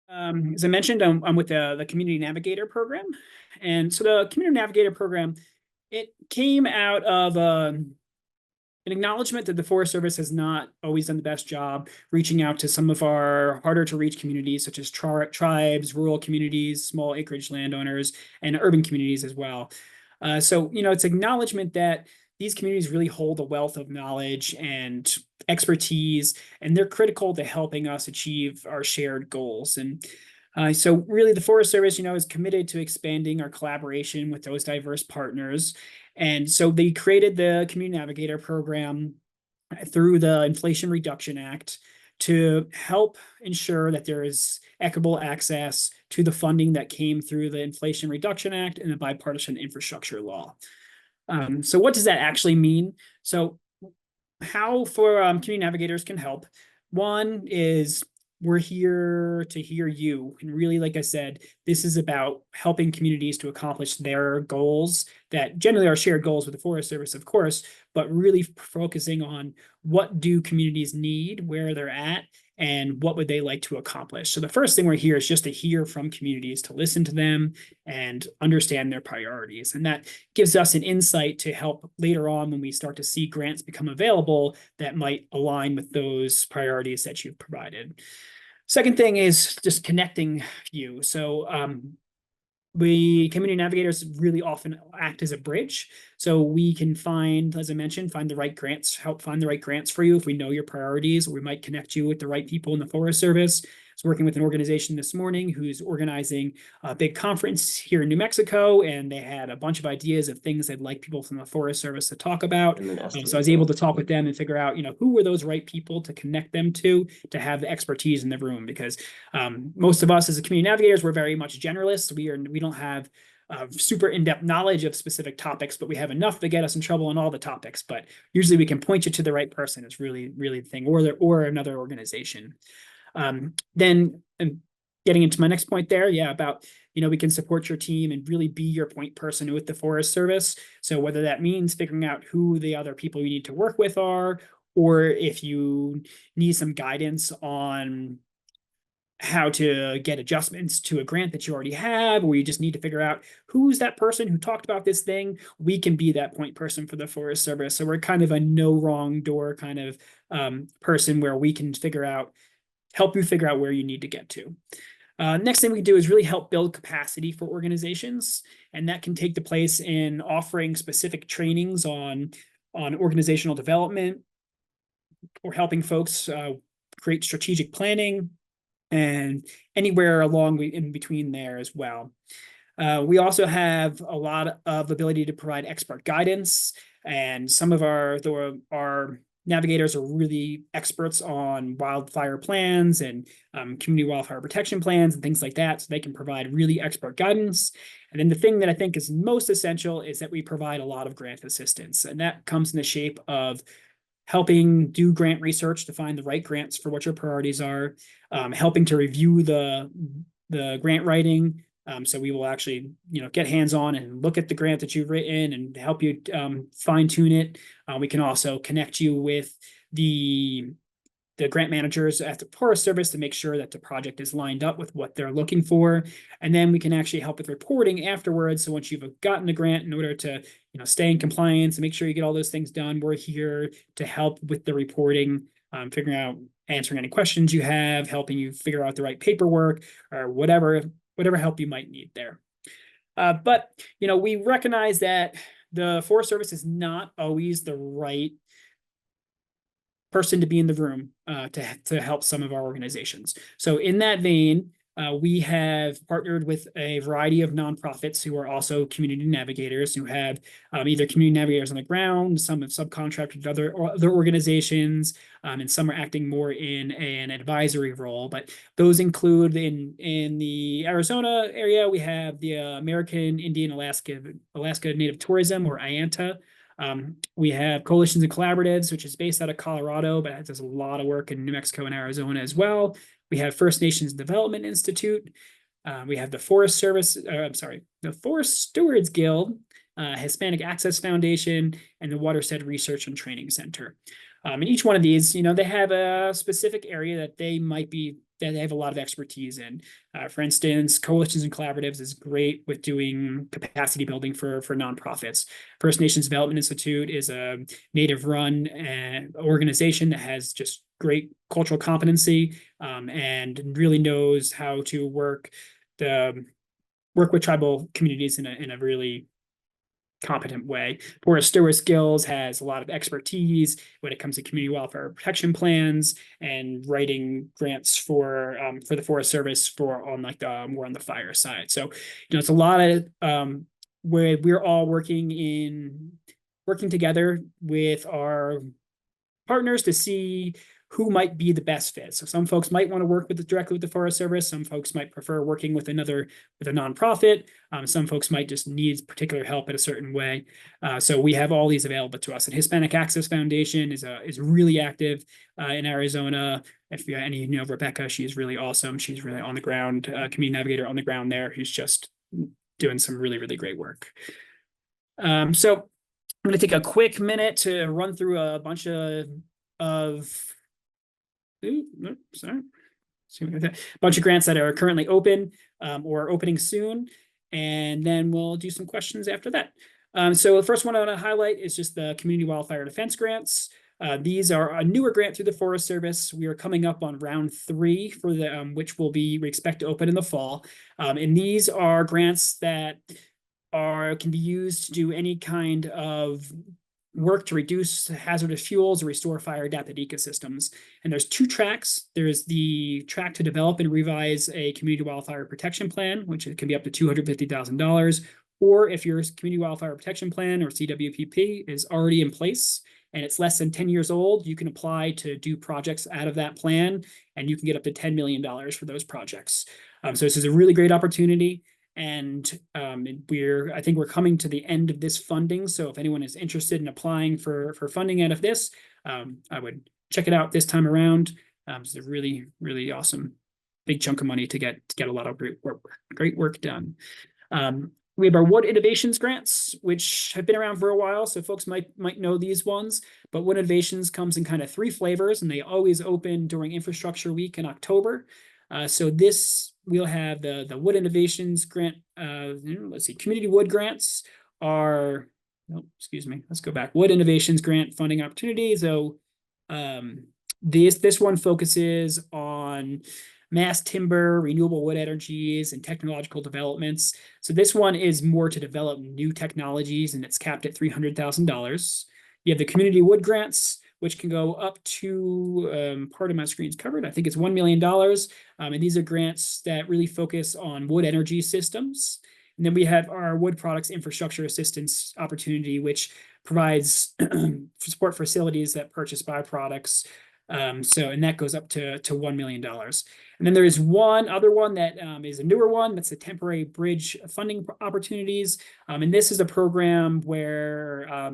As I mentioned, I'm with the Community Navigator program. And so the Community Navigator program, it came out of an acknowledgement that the Forest Service has not always done the best job reaching out to some of our harder to reach communities, such as tribes, rural communities, small acreage landowners, and urban communities as well. It's acknowledgement that these communities really hold a wealth of knowledge and expertise, and they're critical to helping us achieve our shared goals. So really the Forest Service, is committed to expanding our collaboration with those diverse partners. And so they created the Community Navigator program through the Inflation Reduction Act to help ensure that there is equitable access to the funding that came through the Inflation Reduction Act and the bipartisan infrastructure law. So what does that actually mean? So how for Community Navigators can help. One is we're here to hear you. And really, like I said, this is about helping communities to accomplish their goals that generally are shared goals with the Forest Service, of course, but really focusing on what do communities need, where they're at, and what would they like to accomplish. So the first thing we're here is just to hear from communities, to listen to them and understand their priorities. And that gives us an insight to help later on when we start to see grants become available that might align with those priorities that you've provided. Second thing is just connecting you. So we Community Navigators really often act as a bridge. So we can find, as I mentioned, find the right grants, help find the right grants for you if we know your priorities, or we might connect you with the right people in the Forest Service. I was working with an organization this morning who's organizing a big conference here in New Mexico, and they had a bunch of ideas of things they'd like people from the Forest Service to talk about. So I was able to talk with them and figure out, who were those right people to connect them to have the expertise in the room, because most of us as a community navigators, we're very much generalists. We don't have super in-depth knowledge of specific topics, but we have enough to get us in trouble on all the topics. But usually we can point you to the right person. It's really, really the thing, or another organization. Then getting into my next point there, about we can support your team and really be your point person with the Forest Service. So whether that means figuring out who the other people you need to work with are, or if you need some guidance on how to get adjustments to a grant that you already have, or you just need to figure out who's that person who talked about this thing, we can be that point person for the Forest Service. So we're kind of a no wrong door kind of person where we can help you figure out where you need to get to. Next thing we do is really help build capacity for organizations. And that can take the place in offering specific trainings on organizational development, or helping folks create strategic planning, and anywhere along in between there as well. We also have a lot of ability to provide expert guidance, and some of our navigators are really experts on wildfire plans and community wildfire protection plans and things like that, so they can provide really expert guidance. And then the thing that I think is most essential is that we provide a lot of grant assistance, and that comes in the shape of helping do grant research to find the right grants for what your priorities are, helping to review the grant writing. So we will actually, get hands-on and look at the grant that you've written and help you fine tune it. We can also connect you with the grant managers at the Forest Service to make sure that the project is lined up with what they're looking for. And then we can actually help with reporting afterwards. So once you've gotten the grant, in order to stay in compliance and make sure you get all those things done, we're here to help with the reporting, figuring out, answering any questions you have, helping you figure out the right paperwork, or whatever help you might need there. But we recognize that the Forest Service is not always the right person to be in the room to help some of our organizations. So in that vein, we have partnered with a variety of nonprofits who are also community navigators, who have either community navigators on the ground, some have subcontracted to other organizations, and some are acting more in an advisory role. But those include in the Arizona area, we have the American Indian Alaska Native Tourism, or IANTA. We have Coalitions and Collaboratives, which is based out of Colorado, but it does a lot of work in New Mexico and Arizona as well. We have First Nations Development Institute. We have the Forest Service, the Forest Stewards Guild, Hispanic Access Foundation, and the Watershed Research and Training Center. And each one of these, they have a specific area that they have a lot of expertise in. For instance, coalitions and collaboratives is great with doing capacity building for nonprofits. First Nations Development Institute is a native-run organization that has just great cultural competency, and really knows how to work with tribal communities in a really competent way. Forest Stewart Skills has a lot of expertise when it comes to community welfare protection plans and writing grants for the Forest Service for on like the more on the fire side. So it's a lot of where we're all working together with our partners to see who might be the best fit. So some folks might want to work directly with the Forest Service. Some folks might prefer working with a nonprofit. Some folks might just need particular help in a certain way. So we have all these available to us. And Hispanic Access Foundation is really active in Arizona. If any of you know Rebecca, she's really awesome. She's really on the ground, community navigator on the ground there, who's just doing some really, really great work. So I'm going to take a quick minute to run through a bunch of bunch of grants that are currently open or opening soon, and then we'll do some questions after that. So the first one I want to highlight is just the Community Wildfire Defense Grants. These are a newer grant through the Forest Service. We are coming up on round 3 for the which we expect to open in the fall. And these are grants that can be used to do any kind of work to reduce hazardous fuels or restore fire-adapted ecosystems. And there's 2 tracks. There's the track to develop and revise a community wildfire protection plan, which can be up to $250,000. Or if your community wildfire protection plan or CWPP is already in place and it's less than 10 years old, you can apply to do projects out of that plan, and you can get up to $10 million for those projects. So this is a really great opportunity. And I think we're coming to the end of this funding. So if anyone is interested in applying for funding out of this, I would check it out this time around. It's a really, really awesome big chunk of money to get a lot of great work done. We have our Wood Innovations grants, which have been around for a while, so folks might know these ones. But Wood Innovations comes in kind of 3 flavors, and they always open during Infrastructure Week in October. So we'll have the Wood Innovations grant. Let's see, community wood grants are, let's go back. Wood Innovations grant funding opportunity. So this one focuses on mass timber, renewable wood energies, and technological developments. So this one is more to develop new technologies, and it's capped at $300,000. You have the community wood grants, which can go up to, part of my screen's covered, I think it's $1 million. And these are grants that really focus on wood energy systems. And then we have our wood products infrastructure assistance opportunity, which provides support facilities that purchase byproducts. And that goes up to $1 million. And then there is one other one that is a newer one. That's the temporary bridge funding opportunities. And this is a program where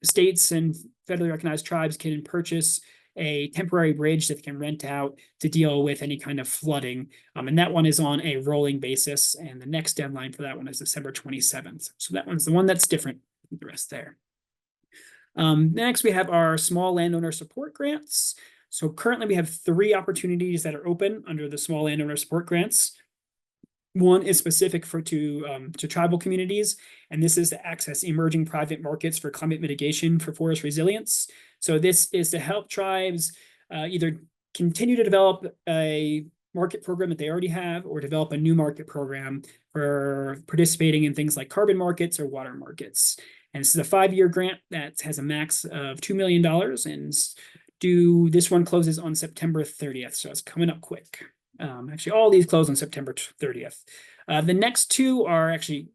states and federally recognized tribes can purchase a temporary bridge that they can rent out to deal with any kind of flooding. And that one is on a rolling basis. And the next deadline for that one is December 27th. So that one's the one that's different from the rest there. Next, we have our small landowner support grants. So currently we have 3 opportunities that are open under the small landowner support grants. One is specific to tribal communities, and this is to access emerging private markets for climate mitigation for forest resilience. So this is to help tribes either continue to develop a market program that they already have, or develop a new market program for participating in things like carbon markets or water markets. And this is a 5-year grant that has a max of $2 million, and this one closes on September 30th, so it's coming up quick. Actually, all these close on September 30th. The next 2 are actually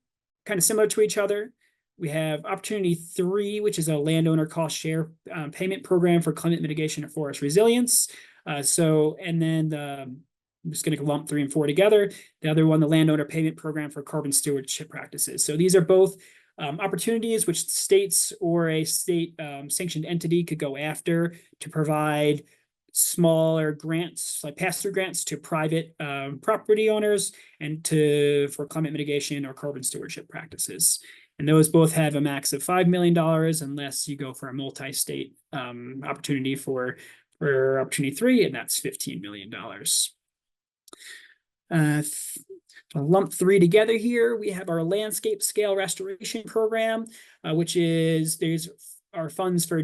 kind of similar to each other. We have Opportunity 3, which is a landowner cost share payment program for climate mitigation and forest resilience. And then I'm just going to lump 3 and 4 together. The other one, the landowner payment program for carbon stewardship practices. So these are both opportunities which states or a state sanctioned entity could go after to provide smaller grants, like pass-through grants to private property owners and for climate mitigation or carbon stewardship practices. And those both have a max of $5 million unless you go for a multi-state opportunity for opportunity 3, and that's $15 million. To lump 3 together here, we have our landscape scale restoration program, which is there's our funds for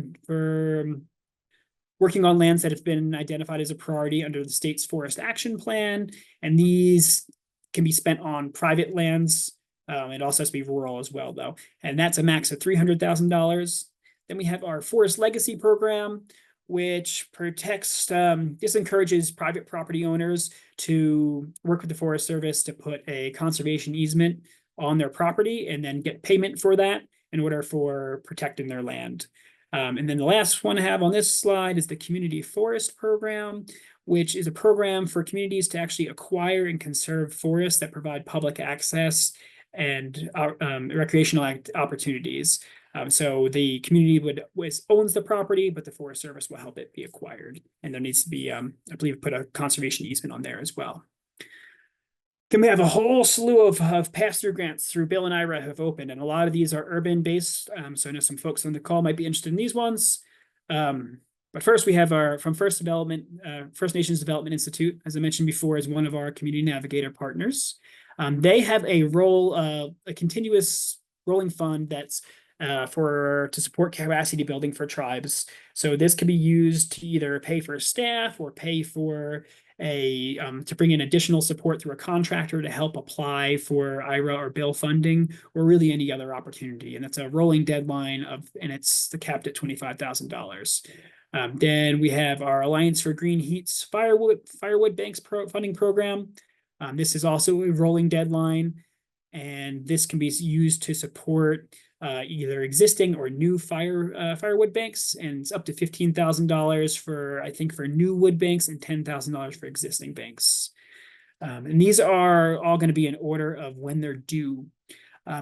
working on lands that have been identified as a priority under the state's forest action plan. And these can be spent on private lands. It also has to be rural as well, though. And that's a max of $300,000. Then we have our forest legacy program, which protects, this encourages private property owners to work with the Forest Service to put a conservation easement on their property and then get payment for that in order for protecting their land. And then the last one I have on this slide is the Community Forest Program, which is a program for communities to actually acquire and conserve forests that provide public access and recreational opportunities. So the community owns the property, but the Forest Service will help it be acquired. And there needs to be, I believe, put a conservation easement on there as well. Then we have a whole slew of pass-through grants through Bill and Ira have opened, and a lot of these are urban-based. So I know some folks on the call might be interested in these ones. But first, we have from First Nations Development Institute, as I mentioned before, is one of our Community Navigator partners. They have a continuous rolling fund that's to support capacity building for tribes. So this can be used to either pay for staff or pay for to bring in additional support through a contractor to help apply for IRA or bill funding, or really any other opportunity. And it's a rolling deadline and it's capped at $25,000. Then we have our Alliance for Green Heat's Firewood Banks funding program. This is also a rolling deadline, and this can be used to support either existing or new firewood banks, and it's up to $15,000 for new wood banks and $10,000 for existing banks. And these are all going to be in order of when they're due.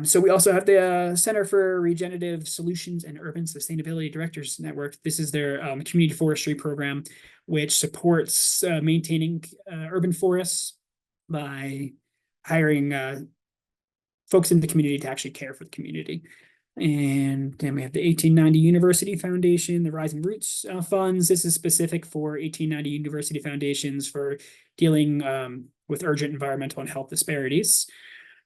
So we also have the Center for Regenerative Solutions and Urban Sustainability Directors Network. This is their community forestry program, which supports maintaining urban forests by hiring folks in the community to actually care for the community. And then we have the 1890 University Foundation, the Rising Roots funds. This is specific for 1890 University foundations for dealing with urgent environmental and health disparities.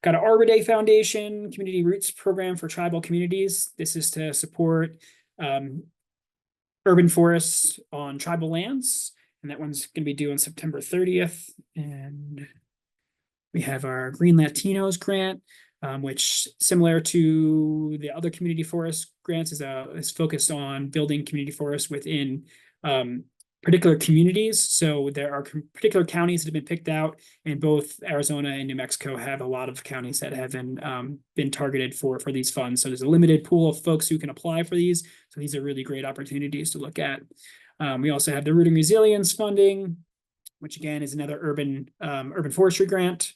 Got an Arbor Day Foundation, Community Roots Program for tribal communities. This is to support urban forests on tribal lands. And that one's going to be due on September 30th. And we have our Green Latinos grant, which, similar to the other community forest grants, is focused on building community forests within particular communities. So there are particular counties that have been picked out, and both Arizona and New Mexico have a lot of counties that have been targeted for these funds. So there's a limited pool of folks who can apply for these. So these are really great opportunities to look at. We also have the Rooting Resilience funding, which again is another urban forestry grant.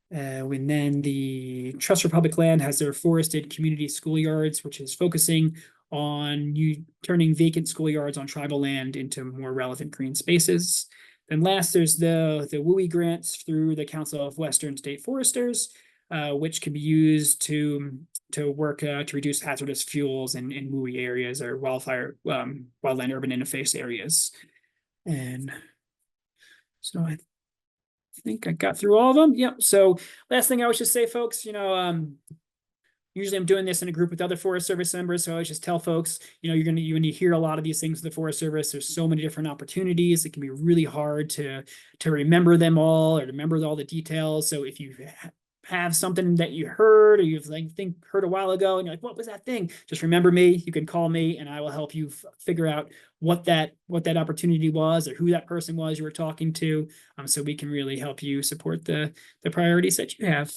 And then the Trust for Public Land has their forested community schoolyards, which is focusing on turning vacant schoolyards on tribal land into more relevant green spaces. Then last, there's the WUI grants through the Council of Western State Foresters, which can be used to work to reduce hazardous fuels in WUI areas or wildland urban interface areas. And so I think I got through all of them. Yep. So last thing I would just say, folks, usually I'm doing this in a group with other Forest Service members. So I always just tell folks, when you hear a lot of these things with the Forest Service, there's so many different opportunities. It can be really hard to remember them all or to remember all the details. So if you have something that you heard or you've heard a while ago and you're like, what was that thing? Just remember me. You can call me and I will help you figure out what that opportunity was or who that person was you were talking to. So we can really help you support the priorities that you have.